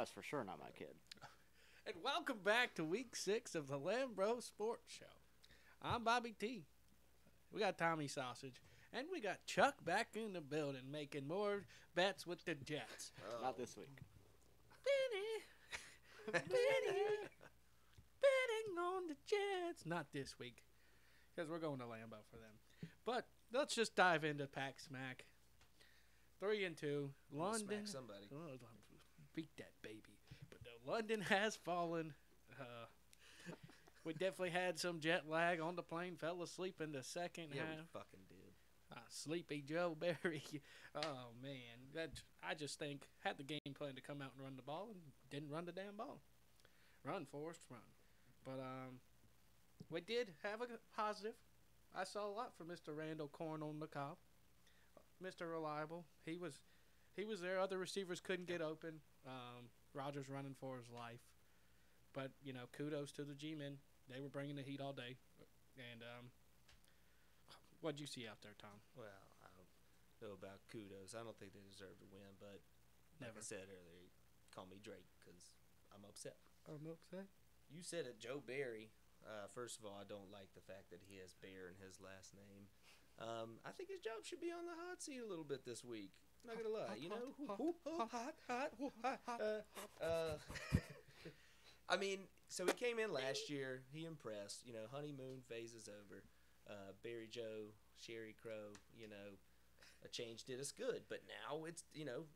that's for sure not my kid. And welcome back to week 6 of the Lambros Sports Show. I'm Bobby T. We got Tommy Sausage. And we got Chuck back in the building making more bets with the Jets. Not this week. Betting on the Jets. Not this week. Because we're going to Lambeau for them. But let's just dive into Pack Smack. 3-2. London. Smack somebody. Oh, beat that baby. But London has fallen. We definitely had some jet lag on the plane. Fell asleep in the second Yeah, half. we fucking did. Sleepy Joe Barry. Oh, man. I just think had the game plan to come out and run the ball and didn't run the damn ball. Run, Forrest, run. But we did have a positive. I saw a lot from Mr. Randall Corn on the cob. Mr. Reliable. He was there. Other receivers couldn't get open. Rogers running for his life. But, kudos to the G-men. They were bringing the heat all day. And what'd you see out there, Tom? Well, I don't know about kudos. I don't think they deserve to win, but like I said earlier, call me Drake because I'm upset. I'm upset. You said it, Joe Barry. First of all, I don't like the fact that he has Bear in his last name. I think his job should be on the hot seat a little bit this week. Not gonna lie, hot. I mean, so he came in last year. He impressed. Honeymoon phase is over. Barry Joe, Sherry Crow. A change did us good. But now it's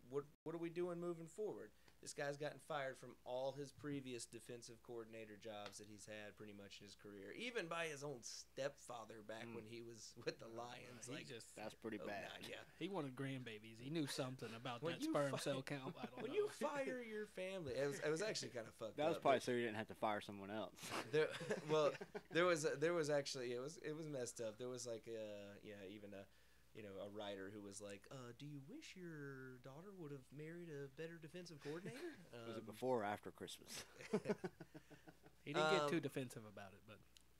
what are we doing moving forward? This guy's gotten fired from all his previous defensive coordinator jobs that he's had pretty much in his career, even by his own stepfather back when he was with the Lions. That's pretty bad. God, yeah. He wanted grandbabies. He knew something about that sperm cell count. I don't know. When you fire your family, it was actually kind of fucked up. That was probably so you didn't have to fire someone else. There was actually it was messed up. There was even a writer who was like, do you wish your daughter would have married a better defensive coordinator? Was it before or after Christmas? He didn't get too defensive about it,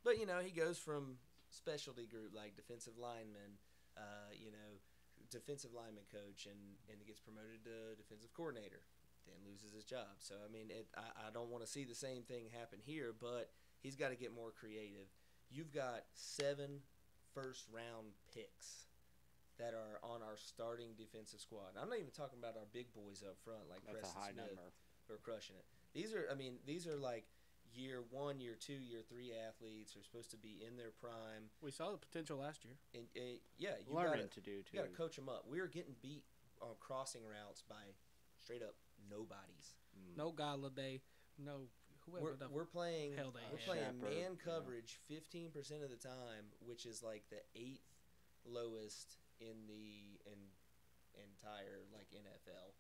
but he goes from specialty group like defensive lineman, defensive lineman coach, and he gets promoted to defensive coordinator, then loses his job. So I don't want to see the same thing happen here, but he's got to get more creative. You've got 7 first-round picks that are on our starting defensive squad. And I'm not even talking about our big boys up front like That's Preston a high Smith, number. who are crushing it. These are like year 1, year 2, year 3 athletes who are supposed to be in their prime. we saw the potential last year. And you Learning to do, You got to too. coach them up. We are getting beat on crossing routes by straight up nobodies. No Galladay, no whoever We're playing hell they we're had. playing Shepard, man coverage 15% of the time, which is like the 8th lowest in the entire NFL.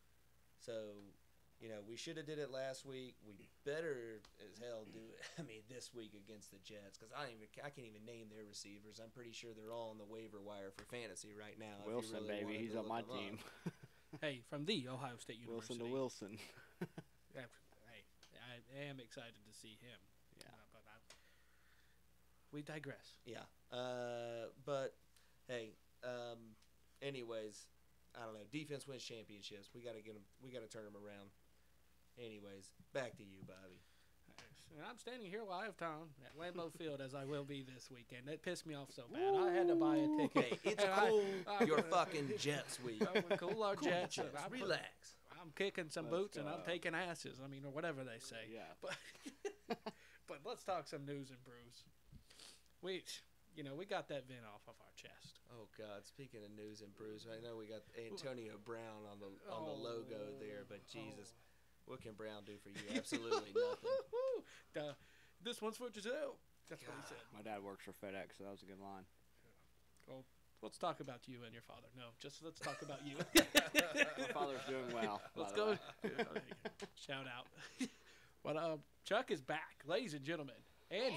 So, we should have did it last week. We better as hell do it. This week against the Jets, because I can't even name their receivers. I'm pretty sure they're all on the waiver wire for fantasy right now. Wilson, baby, he's on my team. Hey, from the Ohio State University. Wilson to Wilson. Hey, I am excited to see him. Yeah. But we digress. Yeah. But hey. Anyways, I don't know. Defense wins championships. We gotta get them. We gotta turn them around. Anyways, back to you, Bobby. And I'm standing here live, Tom, at Lambeau Field as I will be this weekend. That pissed me off so bad. I had to buy a ticket. Hey, it's cool. Your fucking Jets week. Cool our Jets. Jets. Relax. I'm kicking some Let's boots and I'm go. taking asses. Or whatever they say. Yeah. But let's talk some news and brews. We got that vent off of our chest. Oh God! Speaking of news and brews, I know we got Antonio Brown on the logo there, but Jesus, what can Brown do for you? Absolutely nothing. This one's for Giselle. That's what he said. My dad works for FedEx, so that was a good line. Well, let's talk about you and your father. No, just let's talk about you. My father's doing well. Let's go. Shout out. But Chuck is back, ladies and gentlemen, and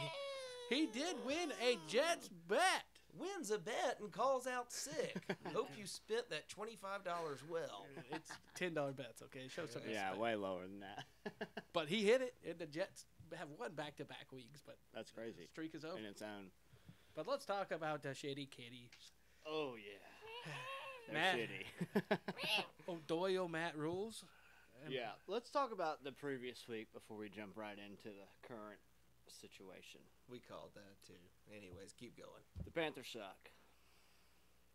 he did win a Jets bet. Wins a bet and calls out sick. Hope you spent that $25 well. It's $10 bets, okay? Show some respect. Yeah, way lower than that. But he hit it, and the Jets have won back-to-back weeks. But That's crazy. the streak is over. In its own. But let's talk about the shitty kitties. Oh, yeah. They're Matt. shitty. O'Doyle, Matt Rules. Yeah, let's talk about the previous week before we jump right into the current situation. We called that too. Anyways, keep going. The Panthers suck.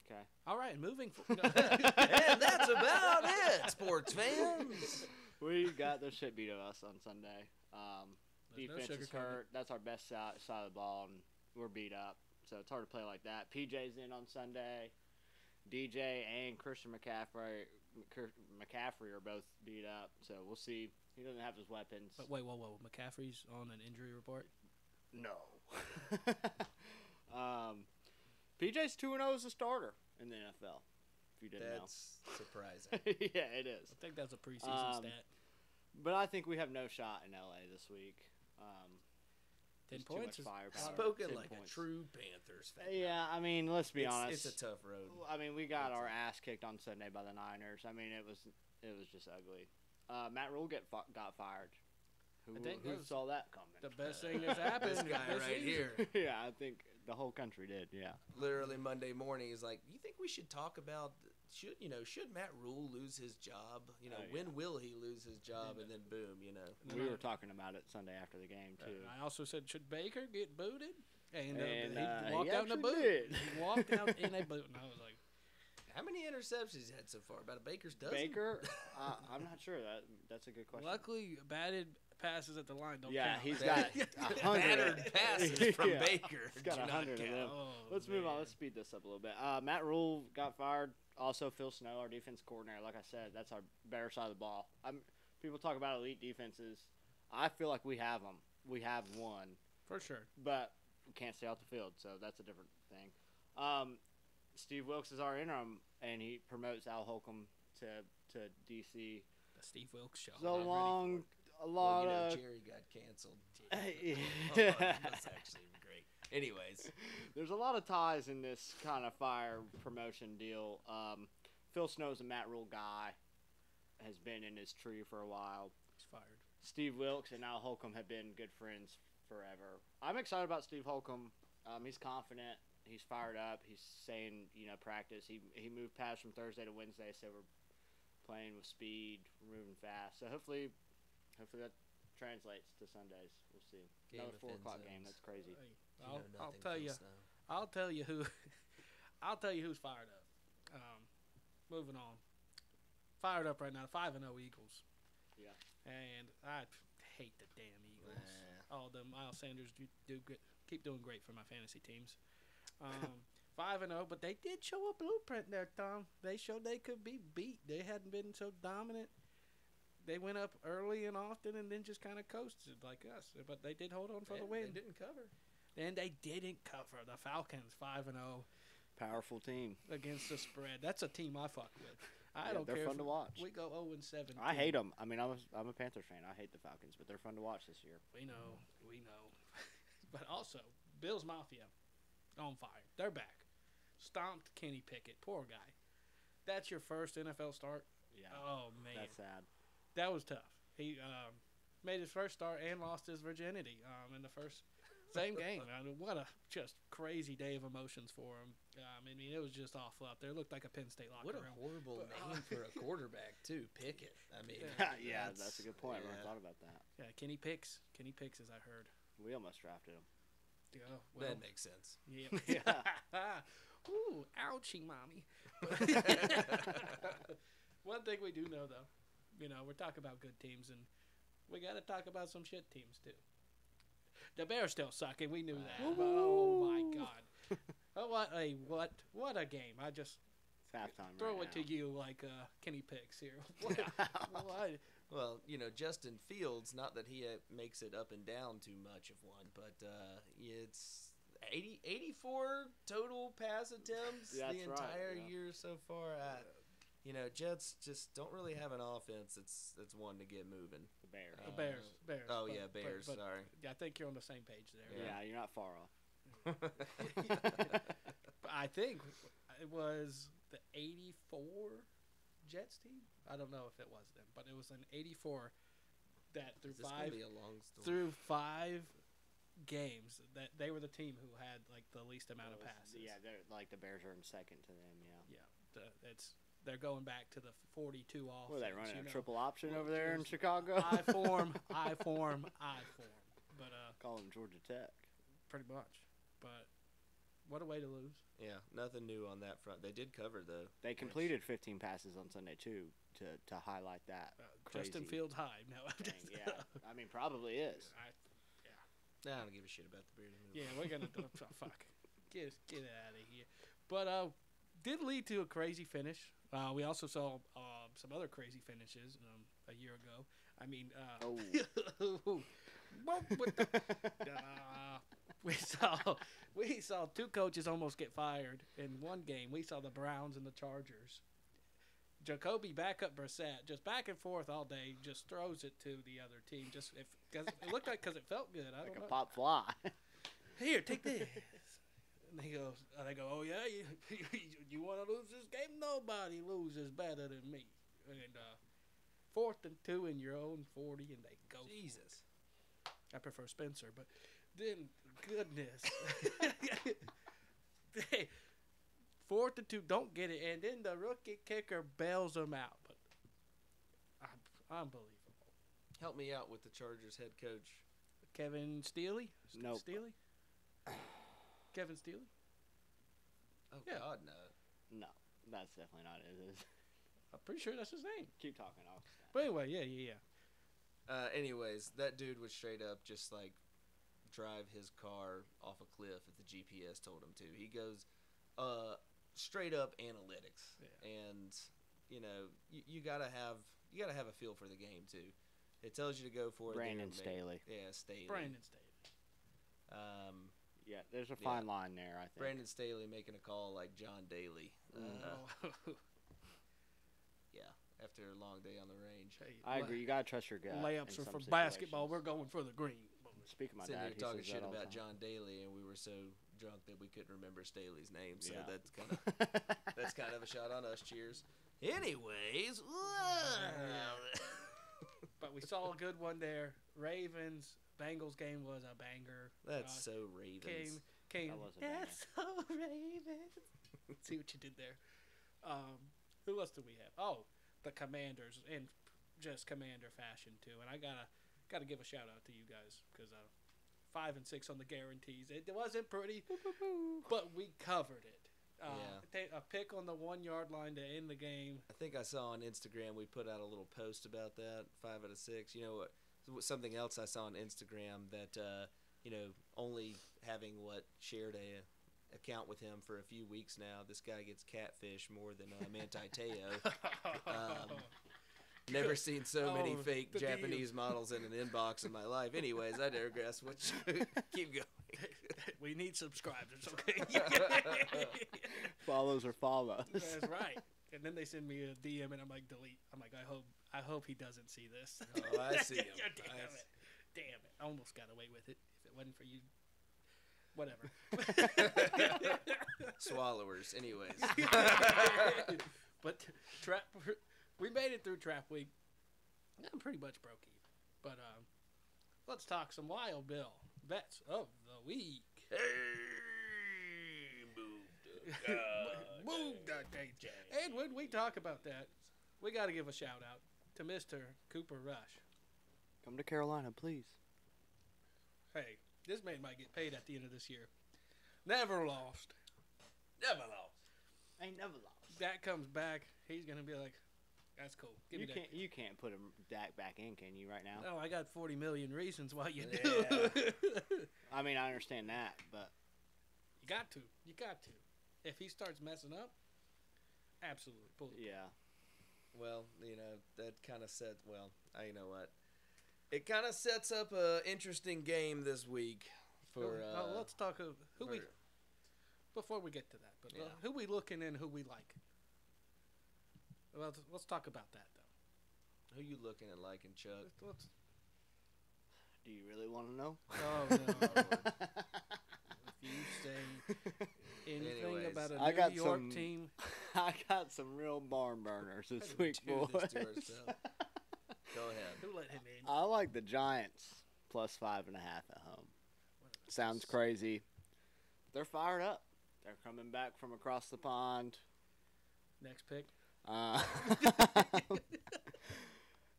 Okay. All right, moving. And that's about it, sports fans. We got the shit beat of us on Sunday. There's no Defense is sugarcoating hurt. That's our best side of the ball, and we're beat up. So it's hard to play like that. PJ's in on Sunday. DJ and Christian McCaffrey are both beat up. So we'll see. He doesn't have his weapons. But wait, whoa. McCaffrey's on an injury report? No. PJ's 2-0 as a starter in the NFL, if you didn't That's surprising. know. Yeah, it is. I think that's a preseason stat. But I think we have no shot in LA this week. 10 There's points too is much firepower. Spoken 10 like points. a true Panthers fan. Yeah, I mean, let's be honest. It's a tough road. I mean, we got our ass kicked on Sunday by the Niners. I mean, it was just ugly. Matt Rule got fired. I think Who that was saw that coming? the best thing that's happened. This guy this right season. here. Yeah, I think the whole country did. Yeah. Literally Monday morning, he's like, "You think we should talk about should Matt Rule lose his job? When will he lose his job?" And then boom, And We I- were talking about it Sunday after the game too. I also said, should Baker get booted? And, And, he he walked out in a actually boot. did. He walked out in a boot, and I was like, how many interceptions he's had so far? About a Baker's dozen. Baker, I'm not sure. That's a good question. luckily, batted passes at the line don't Yeah, count. he's got battered 100 passes from Yeah. Baker. He's got do not 100 of count. them. Oh, Let's move on. man. Let's speed this up a little bit. Matt Rule got fired. Also, Phil Snow, our defense coordinator. Like I said, that's our better side of the ball. People talk about elite defenses. I feel like we have them. We have one, For sure. but we can't stay off the field, so that's a different thing. Steve Wilkes is our interim, and he promotes Al Holcomb to DC. The Steve Wilkes show. So I'm long, a Well, lot of. Jerry got canceled. Yeah. That's actually great. Anyways, There's a lot of ties in this kind of fire promotion deal. Phil Snow's a Matt Rule guy, has been in his tree for a while. He's fired. Steve Wilkes and Al Holcomb have been good friends forever. I'm excited about Steve Holcomb. He's confident. He's fired up. He's saying, practice. He moved past from Thursday to Wednesday, so we're playing with speed, we're moving fast. So hopefully that translates to Sundays. We'll see. Game Another of 4 end o'clock zones. game. That's crazy. Hey, You know I'll nothing, tell Phil you. Snow. I'll tell you who. I'll tell you who's fired up. Moving on. Fired up right now. 5-0 Eagles. Yeah. And I hate the damn Eagles. Oh, the Miles Sanders do good, keep doing great for my fantasy teams. 5-0, but they did show a blueprint there, Tom. They showed they could be beat. They hadn't been so dominant. They went up early and often, and then just kind of coasted like us. But they did hold on for the win. They didn't cover. And they didn't cover. The Falcons 5-0 Powerful team. against the spread. That's a team I fuck with. I Yeah, don't they're care. fun to watch. We go 0-7. I hate them. I mean, I'm a Panthers fan. I hate the Falcons, but they're fun to watch this year. We know. But also, Bills Mafia on fire. They're back. Stomped Kenny Pickett. Poor guy. That's your first NFL start? Yeah. Oh, man. That's sad. That was tough. He made his first start and lost his virginity in the first same game. I mean, what a just crazy day of emotions for him. I mean, it was just awful out there. It looked like a Penn State locker What a room. horrible But- name for a quarterback too, Pickett. I mean, Yeah, that's a good point. I yeah. never thought about that. Yeah, Kenny Picks, as I heard. We almost drafted him. Yeah, well, That makes sense. yeah. Yeah. Ooh, ouchie, mommy. One thing we do know, though, we're talking about good teams, and we got to talk about some shit teams too. The Bears still suck, and we knew that. But, oh my God! What a game! I just It's halftime. throw right it now. to you like Kenny Picks here. What? Well, Justin Fields, not that he makes it up and down too much of one, but it's 84 total pass attempts That's the right, entire yeah. year so far. Jets just don't really have an offense that's one to get moving. The Bears. The Bears. Oh, But- yeah, Bears, but sorry. I think you're on the same page there. Yeah, you're not far off. But I think it was the 84 Jets team. I don't know if it was them, but it was an 84 that Is this going to be a long story? through 5 games that they were the team who had like the least amount of passes. Yeah, they're like the Bears are in second to them. Yeah. Yeah. they're going back to the 42 offense. What are they running, you a know. triple option over there in Chicago? I form. But Call them Georgia Tech. pretty much. But what a way to lose. Yeah, nothing new on that front. They did cover though. They completed 15 passes on Sunday too to highlight that. Justin Fields high. No, I'm thing. just, Yeah, I mean probably is. Nah, I don't give a shit about the Beardy. Yeah, we're gonna fuck. Get out of here. But did lead to a crazy finish. We also saw some other crazy finishes a year ago. I mean, we saw two coaches almost get fired in one game. We saw the Browns and the Chargers. Jacoby backup Brissett, just back and forth all day, just throws it to the other team. Just because it looked like, because it felt good. I don't know. A pop fly. Here, take this. And they go, oh yeah, you want to lose this game? Nobody loses better than me. And 4th and 2 in your own 40, and they go. Jesus. I prefer Spencer, but then goodness. 4th and 2, don't get it, and then the rookie kicker bails them out. But unbelievable. Help me out with the Chargers head coach. Kevin Steele? Nope. Steele? Kevin Steele? Oh Yeah. God, no. No, that's definitely not it. I'm pretty sure that's his name. Keep talking. But anyway, yeah. Anyways, that dude would straight up just like drive his car off a cliff if the GPS told him to. He goes straight up analytics, and you know you gotta have a feel for the game too. It tells you to go for Brandon it. Staley. Yeah, Staley. Brandon Staley. Yeah, there's a fine line there, I think. Brandon Staley making a call like John Daly. Yeah, after a long day on the range. Hey, I agree. You gotta trust your gut. Layups in are for some basketball. situations. We're going for the green. Speak of my Sitting dad. here talking he says shit that all the about time. John Daly, and we were so drunk that we couldn't remember Staley's name. So Yeah. that's kind of a shot on us. Cheers. Anyways, But we saw a good one there. Ravens Bengals game was a banger. that's so Ravens. Came. That was a banger. That's so Ravens. See what you did there. Who else do we have? Oh, the Commanders in just Commander fashion too. And I gotta give a shout out to you guys because 5 and 6 on the guarantees. It wasn't pretty, but we covered it. A pick on the 1 yard line to end the game. I think I saw on Instagram we put out a little post about that. 5 out of 6. You know what? Something else I saw on Instagram that only having shared a account with him for a few weeks now. This guy gets catfish more than Manti Te'o. Never seen so many fake Japanese models in an inbox in my life. Anyways, I digress. Keep going. We need subscribers, okay? Follows or follows. That's right. And then they send me a DM, and I'm like, delete. I'm like, I hope he doesn't see this. Oh, I see him. Damn it. I almost got away with it. If it wasn't for you, whatever. Swallowers. Anyways. But we made it through trap week. I'm pretty much broke even. But let's talk some Wild Bill bets of the week. Hey, move that day. And when we talk about that, we got to give a shout out to Mr. Cooper Rush. Come to Carolina, please. Hey, this man might get paid at the end of this year. Never lost. Ain't never lost. That comes back. He's gonna be like, "That's cool. Give me that." You can't put him back in, can you? Right now? No, I got 40 million reasons why you do. I mean, I understand that, but You got to. If he starts messing up, absolutely pull the yeah. Well, that kind of sets. Well, you know what? It kind of sets up a interesting game this week. Let's talk before we get to that. But who we looking and who we like. Well, let's talk about that though. Who you looking at liking, Chuck? Do you really want to know? Oh no. If you say anything Anyways, about a I New got York some- team, I got some real barn burners this Do week, boys. this to ourselves. Go ahead. who let him in? I like the Giants plus 5.5 at home. Sounds crazy. They're fired up. They're coming back from across the pond. Next pick. Uh,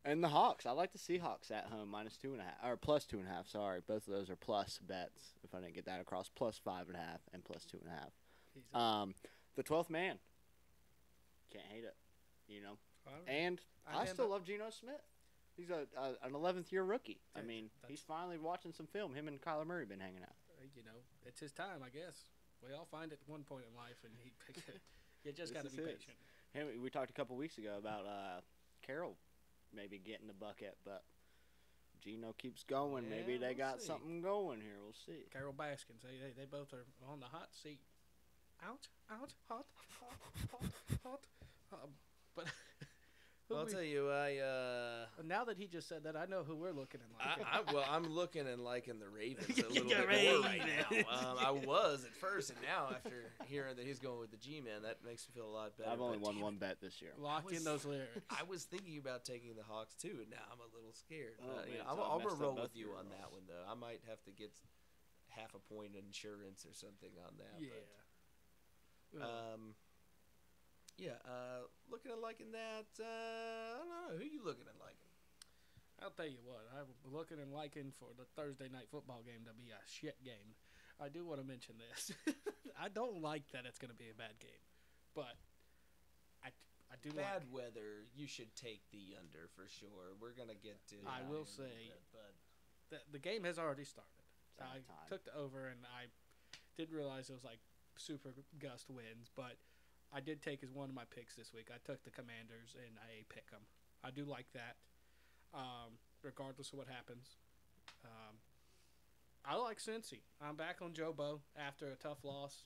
and the Hawks. I like the Seahawks at home -2.5 or +2.5. Sorry, both of those are plus bets. If I didn't get that across, +5.5 and +2.5. The 12th man. Can't hate it, you know. And I still love Geno Smith. He's an 11th year rookie. I mean, he's finally watching some film. Him and Kyler Murray been hanging out. You know, it's his time, I guess. We all find it at one point in life, and you just got to be patient. We talked a couple weeks ago about Carroll maybe getting the bucket, but Geno keeps going. Yeah, maybe they got something going here. We'll see. Carroll Baskins, they both are on the hot seat. Out, hot. But well, I'll tell you, now that he just said that, I know who we're looking at. I'm looking and liking the Ravens a little bit more right now. I was at first, and now after hearing that he's going with the G-Man, that makes me feel a lot better. I've only won one bet this year. Lock in those lyrics. I was thinking about taking the Hawks too, and now I'm a little scared. I'm gonna roll with you on that one though. I might have to get half a point insurance or something on that. Yeah. But, looking and liking that. I don't know. Who you looking and liking? I'll tell you what. I'm looking and liking for the Thursday night football game to be a shit game. I do want to mention this. I don't like that it's going to be a bad game, but I do bad weather. You should take the under for sure. We're gonna get to. I will say, but the game has already started. I took the over, and I didn't realize it was like super gust winds, but I did take as one of my picks this week. I took the Commanders, and I pick them. I do like that, regardless of what happens. I like Cincy. I'm back on Joe Bo after a tough loss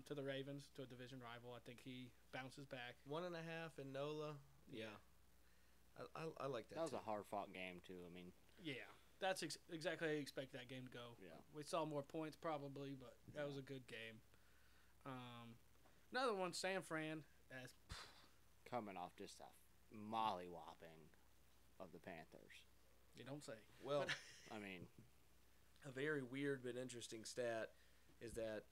to the Ravens, to a division rival. I think he bounces back. 1.5 in NOLA. Yeah. I like that. That was a hard-fought game, too. I mean, yeah. That's exactly how you expect that game to go. Yeah. We saw more points probably, but that was a good game. Another one, San Fran. Coming off just a molly-whopping of the Panthers. You don't say. Well, I mean, a very weird but interesting stat is that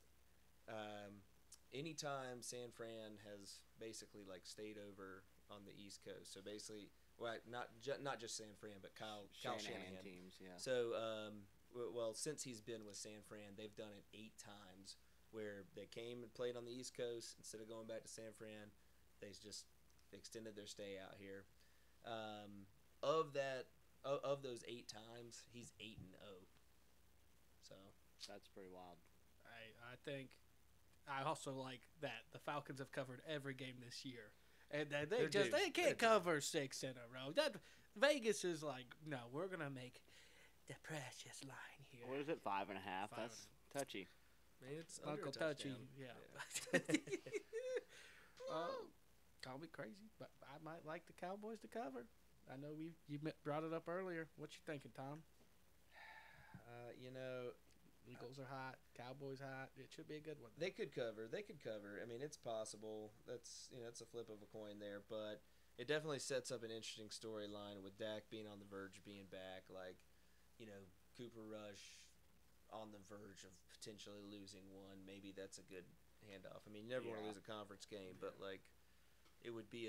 anytime San Fran has basically like stayed over on the East Coast, so basically, well, not just San Fran, but Kyle Shanahan teams, yeah. So, since he's been with San Fran, they've done it 8 times where they came and played on the East Coast instead of going back to San Fran. They just extended their stay out here. Of those 8 times, he's 8-0. So that's pretty wild. I think I also like that the Falcons have covered every game this year, and they can't cover 6 in a row. That Vegas is like, no, we're gonna make the precious line here. What is it, 5.5? That's touchy. Man, it's Uncle Touchy, yeah. Call me crazy, but I might like the Cowboys to cover. I know you brought it up earlier. What you thinking, Tom? Eagles are hot. Cowboys hot. It should be a good one. They could cover. I mean, it's possible. That's it's a flip of a coin there, but it definitely sets up an interesting storyline with Dak being on the verge of being back. Like, Cooper Rush on the verge of potentially losing one. Maybe that's a good handoff. I mean, you never want to lose a conference game, but like, it'd be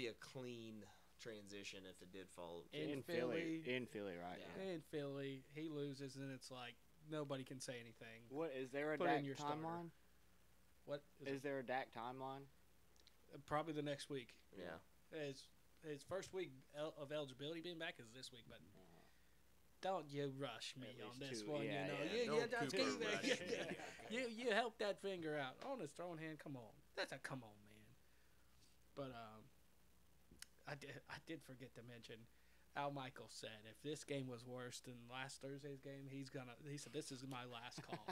a clean transition if it did fall in Philly, right? Yeah. In Philly, he loses, and it's like nobody can say anything. What is there a Dak timeline? What is there a Dak timeline? Probably the next week. Yeah. His first week of eligibility being back is this week, but don't you rush me on this one. You help that finger out on his throwing hand. Come on, that's a come on, man. But I did forget to mention. Al Michaels said if this game was worse than last Thursday's game, he said this is my last call.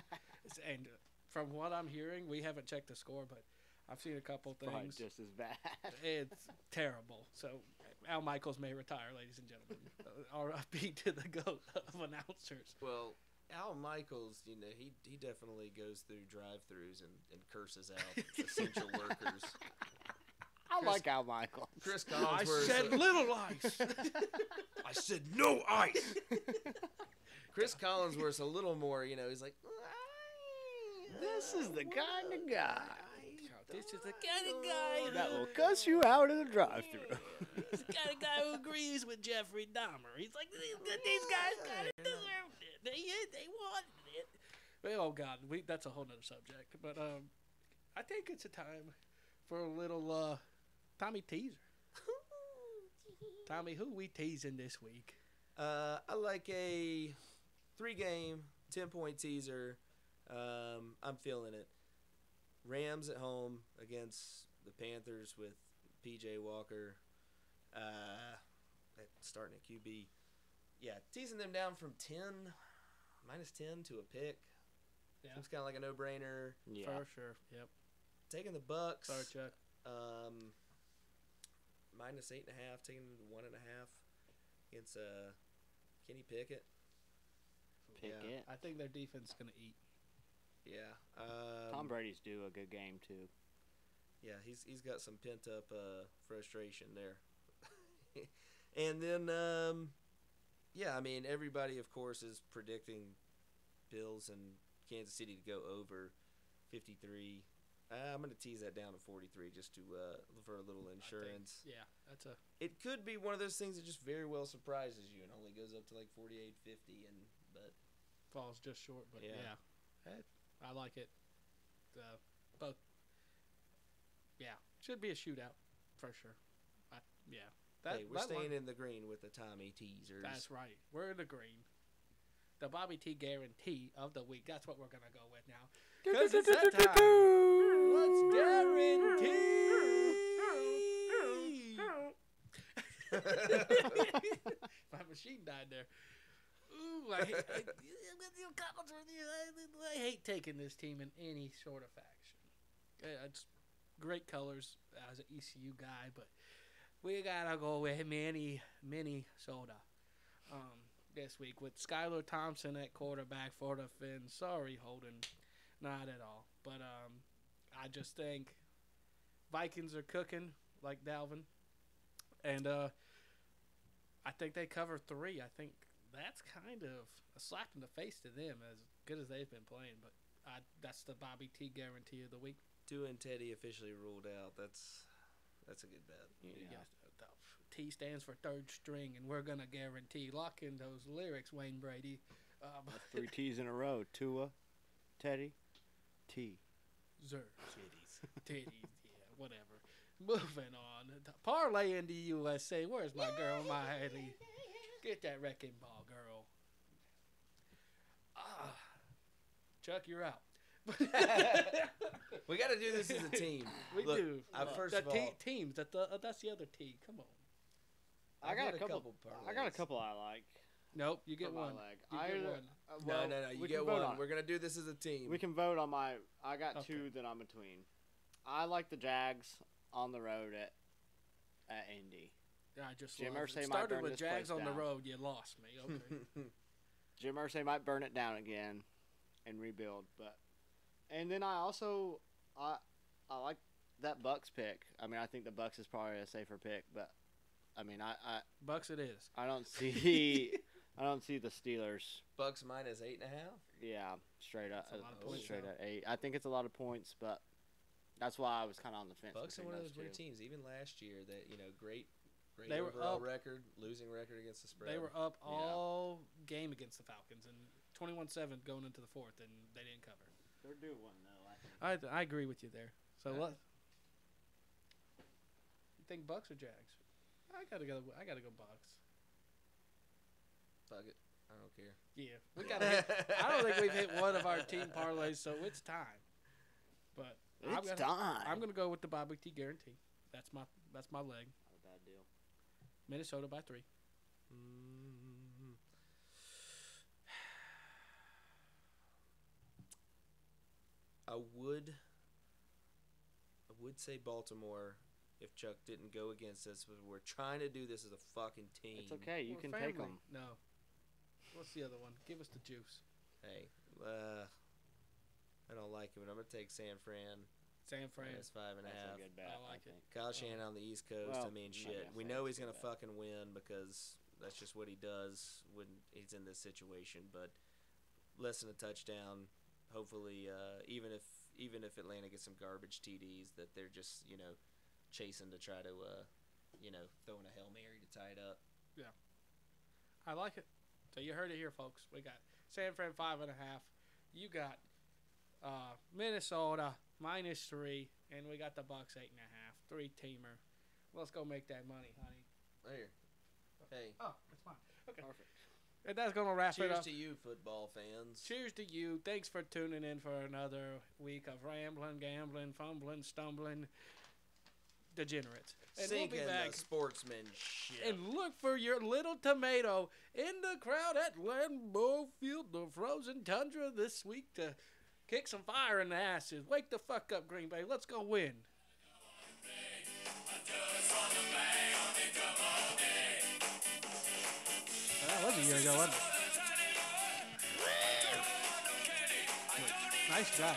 And from what I'm hearing, we haven't checked the score, but I've seen a couple things. Probably just as bad. It's terrible. So Al Michaels may retire, ladies and gentlemen. R.I.P. to the GOAT of announcers. Well, Al Michaels, he definitely goes through drive-thrus and curses out essential workers. I like Al Michaels. Chris Collinsworth. I said little ice. I said no ice. Chris Collinsworth's a little more, he's like, this is the kind of guy. This is the kind of guy That will cuss you out in the drive-thru. He's the kind of guy who agrees with Jeffrey Dahmer. He's like, these guys kind of deserved it. They wanted it. Well, oh God, that's a whole nother subject. But I think it's a time for a little Tommy teaser. Tommy, who we teasing this week? I like a 3-game, 10-point teaser. I'm feeling it. Rams at home against the Panthers with P.J. Walker starting at QB. Yeah, teasing them down from -10 to a pick. Yeah. Seems kind of like a no-brainer. Yeah. For sure. Yep. Taking the Bucks. Sorry, Chuck. -8.5, taking them to 1.5 against Kenny Pickett. Pickett. I think their defense is going to eat. Yeah. Tom Brady's due a good game too. Yeah, he's got some pent up frustration there. And then I mean everybody of course is predicting Bills and Kansas City to go over 53. I'm going to tease that down to 43 just to for a little insurance. That's a. It could be one of those things that just very well surprises you and only goes up to like 48, 50 but Falls just short, but Yeah. I like it. Both. Yeah, should be a shootout for sure. hey, we're staying in the green with the Tommy teasers. That's right. We're in the green. The Bobby T guarantee of the week. That's what we're gonna go with now. 'Cause it's that time. Let's guarantee. My machine died there. Ooh, I hate taking this team in any sort of faction. It's great colors as an ECU guy, but we gotta go with Minnesota this week with Skylar Thompson at quarterback for the Finns. Sorry, Holden, not at all. But I just think Vikings are cooking like Dalvin, and I think they cover 3. I think that's kind of a slap in the face to them, as good as they've been playing. But that's the Bobby T guarantee of the week. Tua and Teddy officially ruled out. That's a good bet. Yeah. The T stands for third string, and we're gonna guarantee. Lock in those lyrics, Wayne Brady. 3 T's in a row. Tua, Teddy, T. Zer. Titties. Yeah, whatever. Moving on. Parlay in the USA. Where's my girl, Miley? Get that wrecking ball, girl. Chuck, you're out. We got to do this as a team. We Look, do. First of all, teams. That's the other T. Come on. I got a couple parlays. I like. Nope, you get for my one. leg. You get one. No. You we get can vote one. on it. We're gonna do this as a team. We can vote on my. I got Okay. 2 that I'm between. I like the Jags on the road at Indy. I just Jim love it. Irsay might Started burn with this Jags place on the down. road. You lost me. Okay. Jim Irsay might burn it down again and rebuild, and then I also I like that Bucks pick. I mean, I think the Bucks is probably a safer pick, but I mean, I Bucks it is. I don't see the Steelers. Bucks -8.5. Yeah, straight up, That's a lot of points, straight though. at 8. I think it's a lot of points, but that's why I was kind of on the fence. Bucks are between one of those two. weird teams. Even last year, that great They were overall up. record, losing record against the spread. They were up all game against the Falcons and 21-7 going into the fourth, and they didn't cover. They're due one though. I think. I agree with you there. So All what? right. You think Bucks or Jags? I gotta go Bucks. Fuck it. I don't care. Yeah, we gotta. I don't think we've hit one of our team parlays, so it's time. But It's time. I'm gonna go with the Bobby T guarantee. That's my leg. Not a bad deal. Minnesota by 3. Mm. I would say Baltimore if Chuck didn't go against us, but we're trying to do this as a fucking team. It's okay. You We're can family. take them. No. What's the other one? Give us the juice. Hey, I don't like it, but I'm gonna take San Fran. San Fran. Minus 5.5. That's a good bet. I like it. think. Kyle Shanahan on the East Coast. Well, I mean, I'm not shit. gonna We say know it's he's a gonna good bet. fucking win because that's just what he does when he's in this situation. But less than a touchdown. Hopefully, even if even if Atlanta gets some garbage TDs, that they're just chasing to try to throwing a Hail Mary to tie it up. Yeah, I like it. So you heard it here, folks. We got San Fran 5.5. You got Minnesota -3, and we got the Bucks 8.5. 3-teamer. Let's go make that money, honey. There. Hey. Oh, that's fine. Okay. Perfect. And that's gonna wrap it Cheers up. to you, football fans. Cheers to you. Thanks for tuning in for another week of rambling, gambling, fumbling, stumbling, degenerates. And Sinking we'll be back. the sportsmanship. And look for your little tomato in the crowd at Lambros Field, the frozen tundra this week to kick some fire in the asses. Wake the fuck up, Green Bay. Let's go win. That was a year ago, wasn't it? Nice guy.